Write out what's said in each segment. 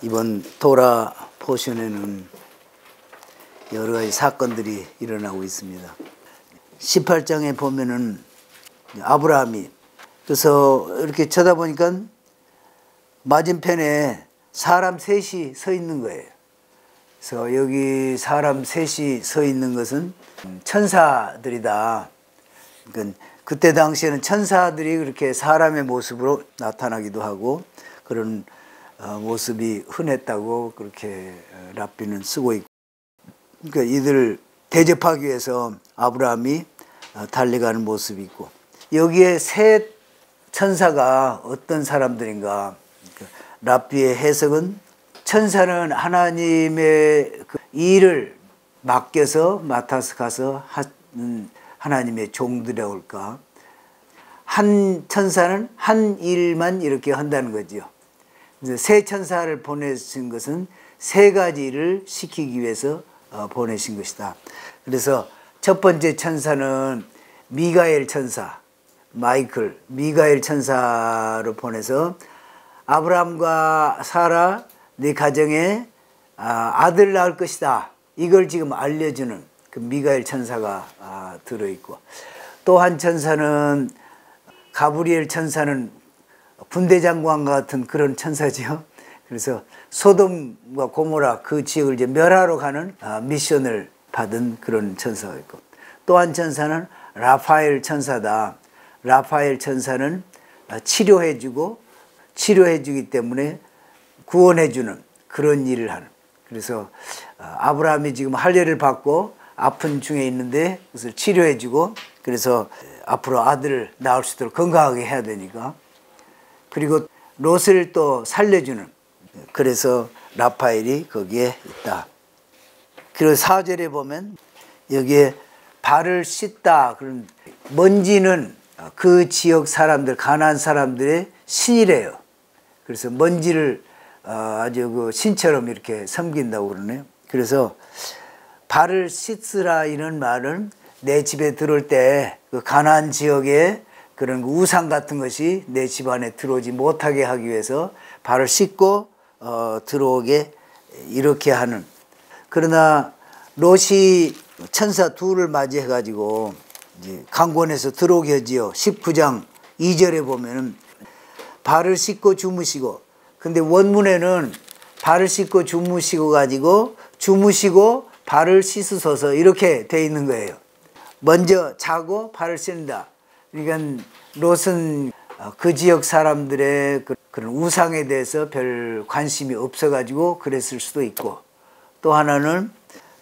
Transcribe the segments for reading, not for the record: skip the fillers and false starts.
이번 토라 포션에는 여러 가지 사건들이 일어나고 있습니다. 18장에 보면은 아브라함이, 그래서 이렇게 쳐다보니까 맞은편에 사람 셋이 서 있는 거예요. 그래서 여기 사람 셋이 서 있는 것은 천사들이다. 그러니까 그때 당시에는 천사들이 그렇게 사람의 모습으로 나타나기도 하고 그런 모습이 흔했다고 그렇게 랍비는 쓰고 있고, 그러니까 이들을 대접하기 위해서 아브라함이 달려가는 모습이 있고, 여기에 세 천사가 어떤 사람들인가, 랍비의 해석은 천사는 하나님의 그 일을 맡아서 가서 하는 하나님의 종들이라고 할까, 한 천사는 한 일만 이렇게 한다는 거죠. 세 천사를 보내신 것은 세 가지 일을 시키기 위해서 보내신 것이다. 그래서 첫 번째 천사는 미가엘 천사, 미가엘 천사로 보내서 아브라함과 사라 네 가정에 아들 낳을 것이다, 이걸 지금 알려주는 그 미가엘 천사가 들어있고, 또 한 천사는 가브리엘 천사는 군대장관과 같은 그런 천사지요. 그래서 소돔과 고모라 그 지역을 이제 멸하러 가는 미션을 받은 그런 천사가 있고, 또 한 천사는 라파엘 천사다. 라파엘 천사는 치료해주기 때문에 구원해주는 그런 일을 하는. 그래서 아브라함이 지금 할례를 받고 아픈 중에 있는데 그것을 치료해주고, 그래서 앞으로 아들을 낳을 수 있도록 건강하게 해야 되니까, 그리고 롯을 또 살려주는, 그래서 라파엘이 거기에 있다. 그리고 4절에 보면 여기에 발을 씻다, 그런 먼지는 그 지역 사람들, 가나안 사람들의 신이래요. 그래서 먼지를 아주 그 신처럼 이렇게 섬긴다고 그러네요. 그래서 발을 씻으라 이런 말은 내 집에 들어올 때 그 가나안 지역에 그런 우상 같은 것이 내 집 안에 들어오지 못하게 하기 위해서 발을 씻고 들어오게 이렇게 하는. 그러나 롯이 천사 둘을 맞이해 가지고 이제 강권에서 들어오게 하지요. 19장 2절에 보면은 발을 씻고 주무시고, 근데 원문에는 발을 씻고 주무시고 가지고 주무시고 발을 씻으소서 이렇게 돼 있는 거예요. 먼저 자고 발을 씻는다. 그러니까 롯은 그 지역 사람들의 그런 우상에 대해서 별 관심이 없어가지고 그랬을 수도 있고, 또 하나는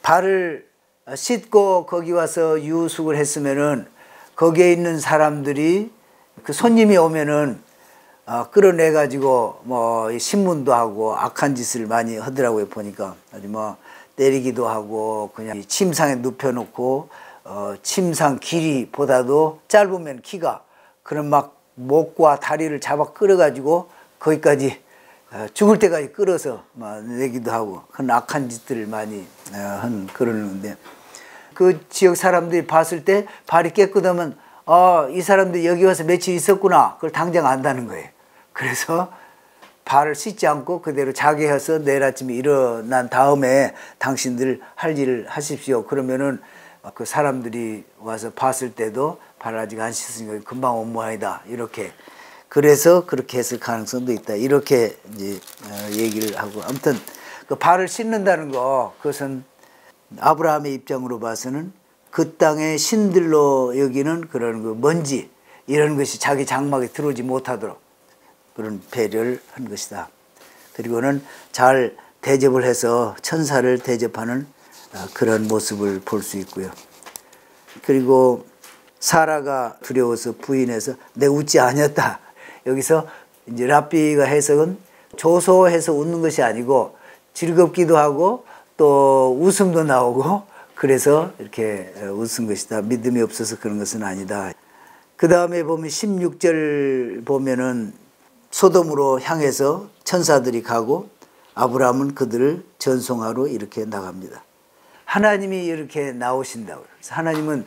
발을 씻고 거기 와서 유숙을 했으면은 거기에 있는 사람들이 그 손님이 오면은 끌어내가지고 뭐 신문도 하고 악한 짓을 많이 하더라고요. 보니까 아주 뭐 때리기도 하고 그냥 침상에 눕혀놓고 침상 길이보다도 짧으면 키가, 그런 막 목과 다리를 잡아 끌어가지고 거기까지 죽을 때까지 끌어서 막 내기도 하고 그런 악한 짓들을 많이 한 그러는데, 그 지역 사람들이 봤을 때 발이 깨끗하면 이 사람들이 여기 와서 며칠 있었구나, 그걸 당장 안다는 거예요. 그래서 발을 씻지 않고 그대로 자게 해서 내일 아침에 일어난 다음에 당신들 할 일을 하십시오. 그러면은 그 사람들이 와서 봤을 때도 발 아직 안 씻으니까 금방 온 모양이다, 이렇게. 그래서 그렇게 했을 가능성도 있다, 이렇게 이제 얘기를 하고, 아무튼 그 발을 씻는다는 거, 그것은 아브라함의 입장으로 봐서는 그 땅의 신들로 여기는 그런 그 먼지 이런 것이 자기 장막에 들어오지 못하도록 그런 배려를 한 것이다. 그리고는 잘 대접을 해서 천사를 대접하는 그런 모습을 볼 수 있고요. 그리고 사라가 두려워서 부인해서 내가 웃지 아니었다. 여기서 이제 랍비가 해석은 조소해서 웃는 것이 아니고 즐겁기도 하고 또 웃음도 나오고 그래서 이렇게 웃은 것이다. 믿음이 없어서 그런 것은 아니다. 그 다음에 보면 16절 보면은 소돔으로 향해서 천사들이 가고 아브라함은 그들을 전송하러 이렇게 나갑니다. 하나님이 이렇게 나오신다고. 그래서 하나님은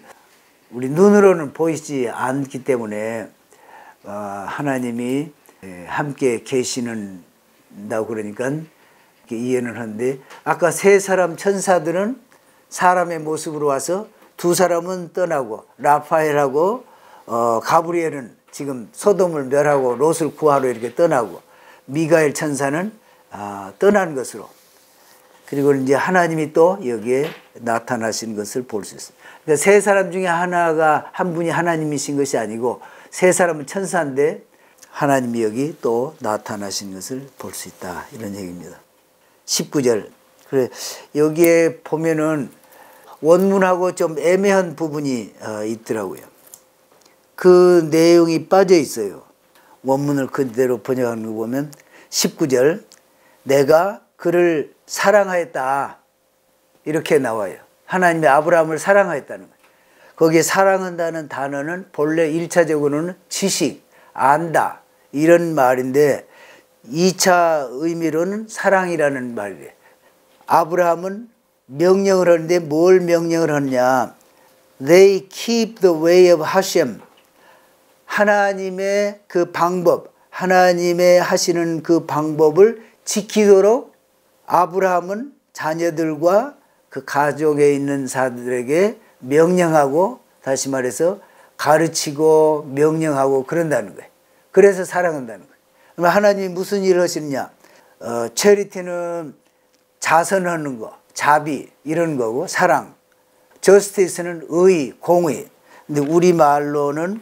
우리 눈으로는 보이지 않기 때문에 하나님이 함께 계시는다고 그러니까 이렇게 이해는 하는데, 아까 세 사람 천사들은 사람의 모습으로 와서 두 사람은 떠나고 라파엘하고 가브리엘은 지금 소돔을 멸하고 롯을 구하러 이렇게 떠나고, 미가엘 천사는 떠난 것으로, 그리고 이제 하나님이 또 여기에 나타나신 것을 볼 수 있어요. 그러니까 세 사람 중에 하나가 한 분이 하나님이신 것이 아니고 세 사람은 천사인데 하나님이 여기 또 나타나신 것을 볼 수 있다, 이런 얘기입니다. 19절. 그래, 여기에 보면은 원문하고 좀 애매한 부분이 있더라고요. 그 내용이 빠져 있어요. 원문을 그대로 번역하는 거 보면 19절, 내가 그를 사랑하였다, 이렇게 나와요. 하나님이 아브라함을 사랑하였다는 거예요. 거기에 사랑한다는 단어는 본래 1차적으로는 지식, 안다, 이런 말인데 2차 의미로는 사랑이라는 말이에요. 아브라함은 명령을 하는데 뭘 명령을 하느냐. They keep the way of Hashem. 하나님의 그 방법, 하나님의 하시는 그 방법을 지키도록 아브라함은 자녀들과 그 가족에 있는 사람들에게 명령하고, 다시 말해서 가르치고 명령하고 그런다는 거예요. 그래서 사랑한다는 거예요. 그러면 하나님이 무슨 일을 하시느냐. 체리티는 자선하는 거, 자비, 이런 거고, 사랑. 저스티스는 의, 공의. 근데 우리말로는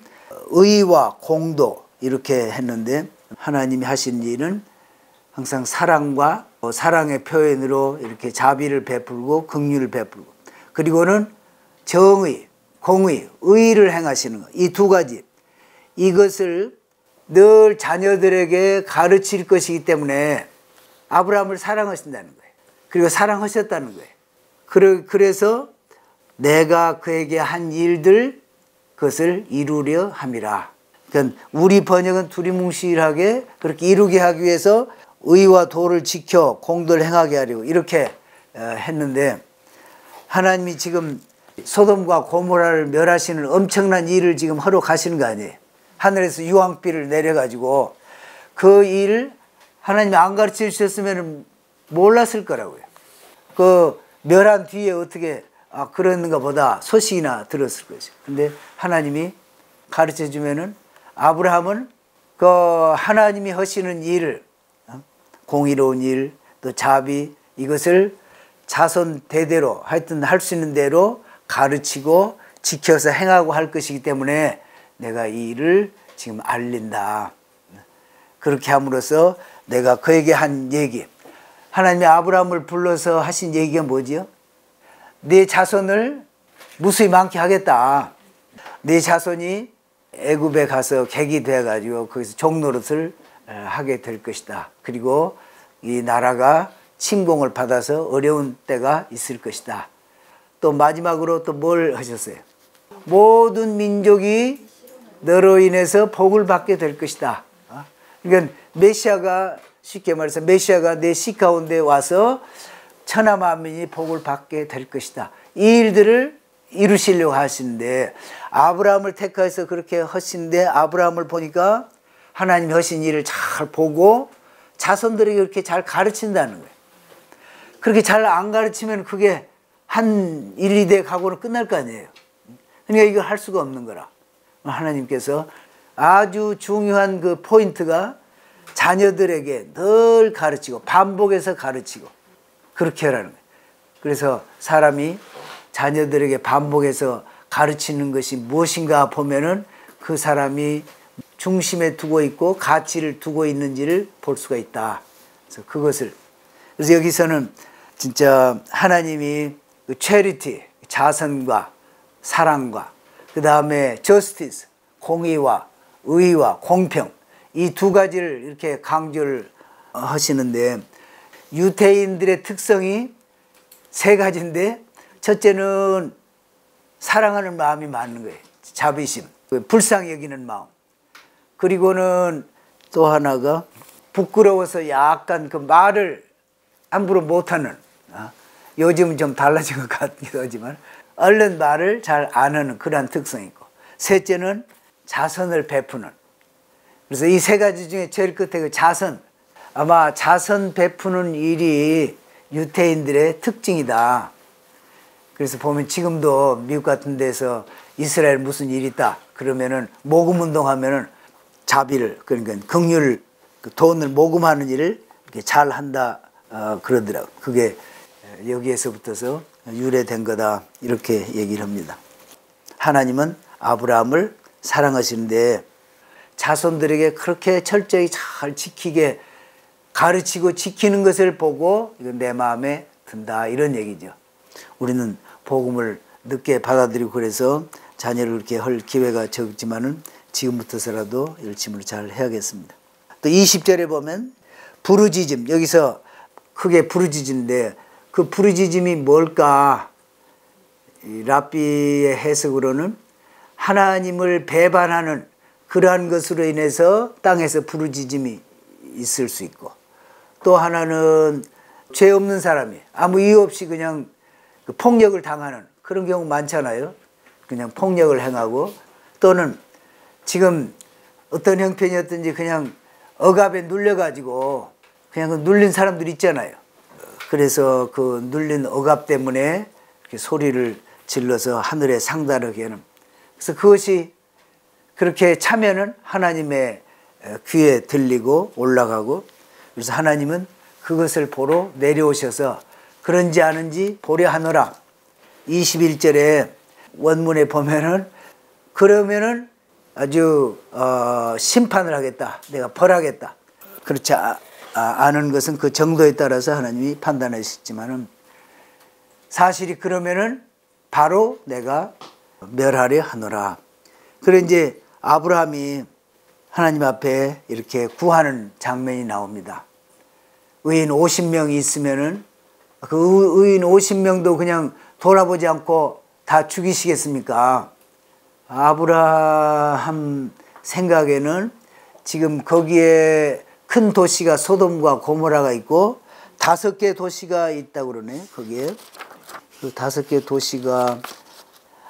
의와 공도, 이렇게 했는데 하나님이 하신 일은 항상 사랑과 사랑의 표현으로 이렇게 자비를 베풀고 긍휼을 베풀고, 그리고는 정의, 공의, 의를 행하시는 것. 이 두 가지, 이것을 늘 자녀들에게 가르칠 것이기 때문에 아브라함을 사랑하신다는 거예요. 그리고 사랑하셨다는 거예요. 그래서 내가 그에게 한 일들, 그것을 이루려 함이라. 그러니까 우리 번역은 두리뭉실하게 그렇게 이루게 하기 위해서 의와 도를 지켜 공도를 행하게 하려고 이렇게 했는데, 하나님이 지금 소돔과 고모라를 멸하시는 엄청난 일을 지금 하러 가시는 거 아니에요. 하늘에서 유황비를 내려가지고 그 일을 하나님이 안 가르쳐 주셨으면 몰랐을 거라고요. 그 멸한 뒤에 어떻게 그러는가 보다 소식이나 들었을 거죠. 근데 하나님이 가르쳐 주면은 아브라함은 그 하나님이 하시는 일을, 공의로운 일, 또 자비, 이것을 자손 대대로 하여튼 할 수 있는 대로 가르치고 지켜서 행하고 할 것이기 때문에 내가 이 일을 지금 알린다. 그렇게 함으로써 내가 그에게 한 얘기, 하나님이 아브라함을 불러서 하신 얘기가 뭐지요? 네 자손을 무수히 많게 하겠다. 네 자손이 애굽에 가서 객이 돼가지고 거기서 종노릇을 하게 될 것이다. 그리고 이 나라가 침공을 받아서 어려운 때가 있을 것이다. 또 마지막으로 또 뭘 하셨어요? 모든 민족이 너로 인해서 복을 받게 될 것이다. 그러니까 메시아가, 쉽게 말해서 메시아가 내 씨 가운데 와서 천하 만민이 복을 받게 될 것이다. 이 일들을 이루시려고 하시는데, 아브라함을 택해서 그렇게 하시는데, 아브라함을 보니까 하나님이 하신 일을 잘 보고 자손들에게 그렇게 잘 가르친다는 거예요. 그렇게 잘 안 가르치면 그게 한 1, 2대 가고는 끝날 거 아니에요. 그러니까 이걸 할 수가 없는 거라. 하나님께서 아주 중요한 그 포인트가 자녀들에게 늘 가르치고 반복해서 가르치고 그렇게 하라는 거예요. 그래서 사람이 자녀들에게 반복해서 가르치는 것이 무엇인가 보면은 그 사람이 중심에 두고 있고 가치를 두고 있는지를 볼 수가 있다. 그래서 그것을, 그래서 여기서는 진짜 하나님이 그 체리티, 자선과 사랑과 그 다음에 저스티스, 공의와 의와 공평, 이 두 가지를 이렇게 강조를 하시는데, 유대인들의 특성이 세 가지인데, 첫째는 사랑하는 마음이 많은 거예요. 자비심, 불쌍히 여기는 마음. 그리고는 또 하나가 부끄러워서 약간 그 말을 함부로 못하는, 요즘은 좀 달라진 것 같기도 하지만 얼른 말을 잘 안 하는 그러한 특성이 있고, 셋째는 자선을 베푸는. 그래서 이 세 가지 중에 제일 끝에 그 자선, 아마 자선 베푸는 일이 유태인들의 특징이다. 그래서 보면 지금도 미국 같은 데서 이스라엘 무슨 일이 있다 그러면은 모금 운동하면은 자비를, 그러니까 긍휼, 돈을 모금하는 일을 이렇게 잘 한다 그러더라고. 그게 여기에서부터서 유래된 거다 이렇게 얘기를 합니다. 하나님은 아브라함을 사랑하시는데 자손들에게 그렇게 철저히 잘 지키게 가르치고 지키는 것을 보고 이건 내 마음에 든다 이런 얘기죠. 우리는 복음을 늦게 받아들이고 그래서 자녀를 그렇게 할 기회가 적지만은 지금부터서라도 열심히 잘 해야겠습니다. 또 20절에 보면 부르짖음, 여기서 크게 부르짖은데 그 부르짖음이 뭘까? 랍비의 해석으로는 하나님을 배반하는 그러한 것으로 인해서 땅에서 부르짖음이 있을 수 있고, 또 하나는 죄 없는 사람이 아무 이유 없이 그냥 폭력을 당하는 그런 경우 많잖아요. 그냥 폭력을 행하고, 또는 지금 어떤 형편이었든지 그냥 억압에 눌려가지고 그냥 그 눌린 사람들 있잖아요. 그래서 그 눌린 억압 때문에 이렇게 소리를 질러서 하늘에 상달하게 하는, 그래서 그것이 그렇게 차면은 하나님의 귀에 들리고 올라가고, 그래서 하나님은 그것을 보러 내려오셔서 그런지 아는지 보려 하노라. 21절에 원문에 보면은 그러면은 아주 심판을 하겠다, 내가 벌하겠다. 그렇지 않은 것은 그 정도에 따라서 하나님이 판단하시지만은 사실이 그러면은 바로 내가 멸하려 하노라. 그래 이제 아브라함이 하나님 앞에 이렇게 구하는 장면이 나옵니다. 의인 50명이 있으면은 그 의인 50명도 그냥 돌아보지 않고 다 죽이시겠습니까? 아브라함 생각에는 지금 거기에 큰 도시가 소돔과 고모라가 있고 5개 도시가 있다고 그러네. 거기에 그 5개 도시가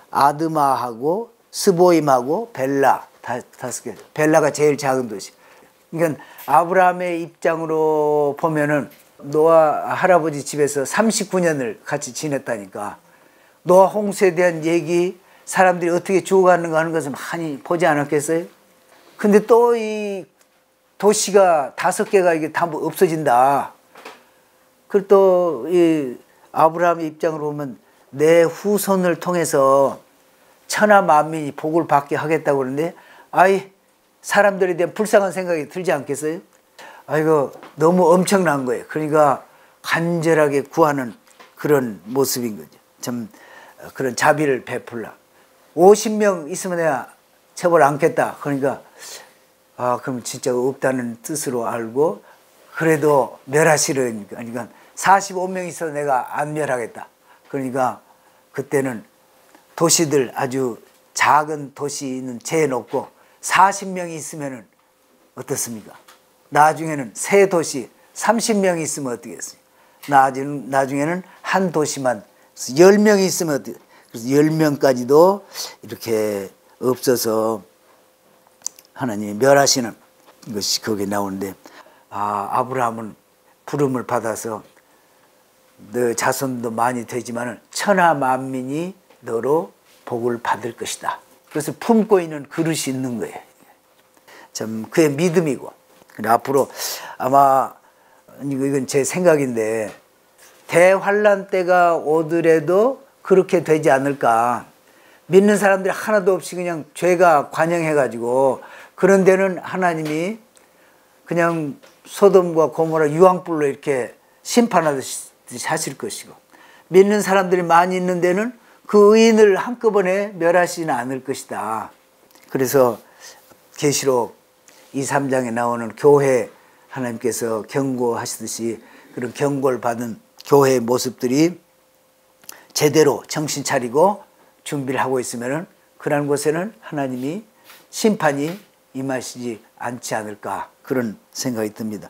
아드마하고 스보임하고 벨라, 5개. 벨라가 제일 작은 도시. 그러니까 아브라함의 입장으로 보면은 노아 할아버지 집에서 39년을 같이 지냈다니까. 노아 홍수에 대한 얘기, 사람들이 어떻게 죽어가는가 하는 것을 많이 보지 않았겠어요? 근데 또 이 도시가 5개가 이게 다 없어진다. 그리고 또 이 아브라함의 입장으로 보면 내 후손을 통해서 천하 만민이 복을 받게 하겠다고 그러는데, 아이, 사람들에 대한 불쌍한 생각이 들지 않겠어요? 아이고, 너무 엄청난 거예요. 그러니까 간절하게 구하는 그런 모습인 거죠. 참 그런 자비를 베풀라. 50명 있으면 내가 처벌 않겠다. 그러니까 그럼 진짜 없다는 뜻으로 알고, 그래도 멸하시려니까, 그러니까 45명 있어도 내가 안 멸하겠다. 그러니까 그때는 도시들 아주 작은 도시는 재놓고 40명이 있으면은 어떻습니까? 나중에는 새 도시 30명이 있으면 어떻겠어요? 나중에는 한 도시만 10명이 있으면 어떻게? 그래서 10명까지도 이렇게 없어서 하나님이 멸하시는 것이 거기에 나오는데, 아브라함은 부름을 받아서 너 자손도 많이 되지만 천하 만민이 너로 복을 받을 것이다. 그래서 품고 있는 그릇이 있는 거예요. 참 그의 믿음이고. 근데 앞으로 아마 이건 제 생각인데 대환란 때가 오더라도 그렇게 되지 않을까. 믿는 사람들이 하나도 없이 그냥 죄가 관영해가지고 그런 데는 하나님이 그냥 소돔과 고모라 유황불로 이렇게 심판하듯이 하실 것이고, 믿는 사람들이 많이 있는 데는 그 의인을 한꺼번에 멸하시지는 않을 것이다. 그래서 계시록 2, 3장에 나오는 교회, 하나님께서 경고하시듯이 그런 경고를 받은 교회의 모습들이 제대로 정신 차리고 준비를 하고 있으면 그런 곳에는 하나님이 심판이 임하시지 않지 않을까, 그런 생각이 듭니다.